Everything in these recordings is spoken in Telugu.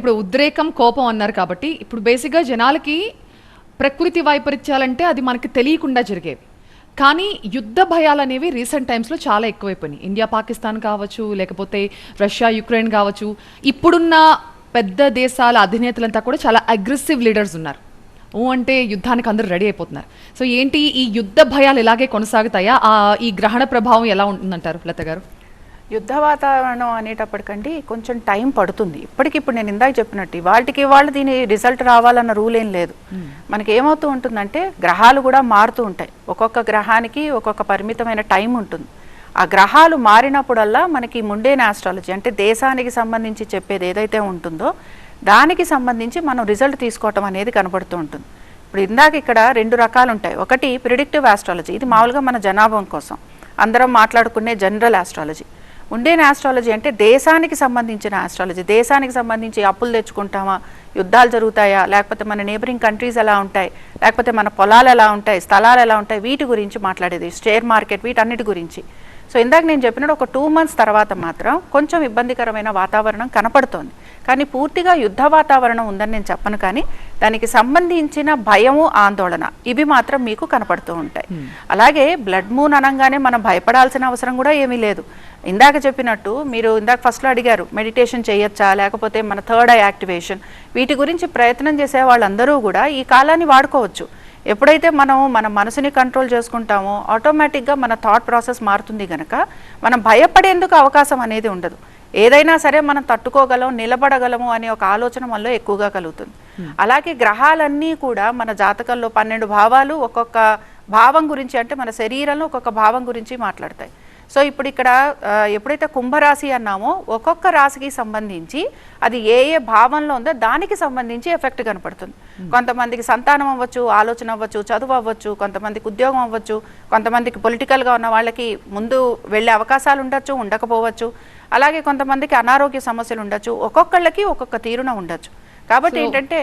ఇప్పుడు ఉద్రేకం కోపం అన్నారు కాబట్టి ఇప్పుడు బేసిక్గా జనాలకి ప్రకృతి వైపరీత్యాలంటే అది మనకి తెలియకుండా జరిగేవి. కానీ యుద్ధ భయాలు అనేవి రీసెంట్ టైమ్స్లో చాలా ఎక్కువైపోయినాయి. ఇండియా పాకిస్తాన్ కావచ్చు, లేకపోతే రష్యా యుక్రెయిన్ కావచ్చు. ఇప్పుడున్న పెద్ద దేశాల అధినేతలంతా కూడా చాలా అగ్రెసివ్ లీడర్స్ ఉన్నారు. అంటే యుద్ధానికి అందరూ రెడీ అయిపోతున్నారు. సో ఏంటి ఈ యుద్ధ భయాలు ఇలాగే కొనసాగుతాయా? ఈ గ్రహణ ప్రభావం ఎలా ఉంటుందంటారు లత గారు? యుద్ధ వాతావరణం అనేటప్పటికండి కొంచెం టైం పడుతుంది. ఇప్పటికిప్పుడు నేను ఇందాక చెప్పినట్టు వాళ్ళు దీని రిజల్ట్ రావాలన్న రూల్ ఏం లేదు. మనకి ఏమవుతూ ఉంటుందంటే గ్రహాలు కూడా మారుతూ ఉంటాయి. ఒక్కొక్క గ్రహానికి ఒక్కొక్క పరిమితమైన టైం ఉంటుంది. ఆ గ్రహాలు మారినప్పుడల్లా మనకి ముండేన్ ఆస్ట్రాలజీ అంటే దేశానికి సంబంధించి చెప్పేది ఏదైతే ఉంటుందో దానికి సంబంధించి మనం రిజల్ట్ తీసుకోవటం అనేది కనబడుతూ ఉంటుంది. ఇప్పుడు ఇందాక ఇక్కడ 2 రకాలు ఉంటాయి. ఒకటి ప్రిడిక్టివ్ ఆస్ట్రాలజీ, ఇది మామూలుగా మన జనాభా కోసం అందరం మాట్లాడుకునే జనరల్ ఆస్ట్రాలజీ. ముండేన్ ఆస్ట్రాలజీ అంటే దేశానికి సంబంధించిన ఆస్ట్రాలజీ. దేశానికి సంబంధించి అప్పులు తెచ్చుకుంటామా, యుద్ధాలు జరుగుతాయా, లేకపోతే మన నేబరింగ్ కంట్రీస్ ఎలా ఉంటాయి, లేకపోతే మన పొలాలు ఎలా ఉంటాయి, స్థలాలు ఎలా ఉంటాయి, వీటి గురించి మాట్లాడేది. షేర్ మార్కెట్, వీటన్నిటి గురించి. సో ఇందాక నేను చెప్పినట్టు ఒక 2 months తర్వాత మాత్రం కొంచెం ఇబ్బందికరమైన వాతావరణం కనపడుతోంది. కానీ పూర్తిగా యుద్ధ వాతావరణం ఉందని నేను చెప్పను, కానీ దానికి సంబంధించిన భయము, ఆందోళన ఇవి మాత్రం మీకు కనపడుతూ ఉంటాయి. అలాగే బ్లడ్ మూన్ అనగానే మనం భయపడాల్సిన అవసరం కూడా ఏమీ లేదు. ఇందాక చెప్పినట్టు మీరు ఇందాక ఫస్ట్లో అడిగారు మెడిటేషన్ చేయొచ్చా, లేకపోతే మన థర్డ్ ఐ యాక్టివేషన్, వీటి గురించి ప్రయత్నం చేసే వాళ్ళందరూ కూడా ఈ కాలాన్ని వాడుకోవచ్చు. ఎప్పుడైతే మనం మన మనసుని కంట్రోల్ చేసుకుంటామో ఆటోమేటిక్గా మన థాట్ ప్రాసెస్ మారుతుంది కనుక మనం భయపడేందుకు అవకాశం అనేది ఉండదు. ఏదైనా సరే మనం తట్టుకోగలం, నిలబడగలము అనే ఒక ఆలోచన మనలో ఎక్కువగా కలుగుతుంది. అలాగే గ్రహాలన్నీ కూడా మన జాతకంలో 12 భావాలు ఒక్కొక్క భావం గురించి, అంటే మన శరీరంలో ఒక్కొక్క భావం గురించి మాట్లాడతాయి. సో ఇప్పుడు ఇక్కడ ఎప్పుడైతే కుంభరాశి అన్నామో ఒక్కొక్క రాశికి సంబంధించి అది ఏ ఏ భావంలో ఉందో దానికి సంబంధించి ఎఫెక్ట్ కనపడుతుంది. కొంతమందికి సంతానం అవ్వచ్చు, ఆలోచన అవ్వచ్చు, చదువు అవ్వచ్చు, కొంతమందికి ఉద్యోగం అవ్వచ్చు, కొంతమందికి పొలిటికల్గా ఉన్న వాళ్ళకి ముందు వెళ్ళే అవకాశాలు ఉండొచ్చు, ఉండకపోవచ్చు. అలాగే కొంతమందికి అనారోగ్య సమస్యలు ఉండొచ్చు. ఒక్కొక్కళ్ళకి ఒక్కొక్క తీరున ఉండొచ్చు. కాబట్టి ఏంటంటే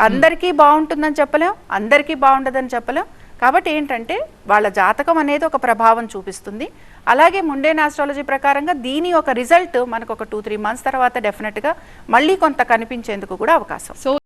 అందరికీ బాగుంటుందని చెప్పలేం, అందరికీ బాగుండదని చెప్పలేం. కాబట్టి ఏంటంటే వాళ్ళ జాతకం అనేది ఒక ప్రభావం చూపిస్తుంది. అలాగే ముండేన్ ఆస్ట్రాలజీ ప్రకారంగా దీని ఒక రిజల్ట్ మనకు ఒక 2-3 months తర్వాత డెఫినెట్గా మళ్ళీ కొంత కనిపించేందుకు కూడా అవకాశం.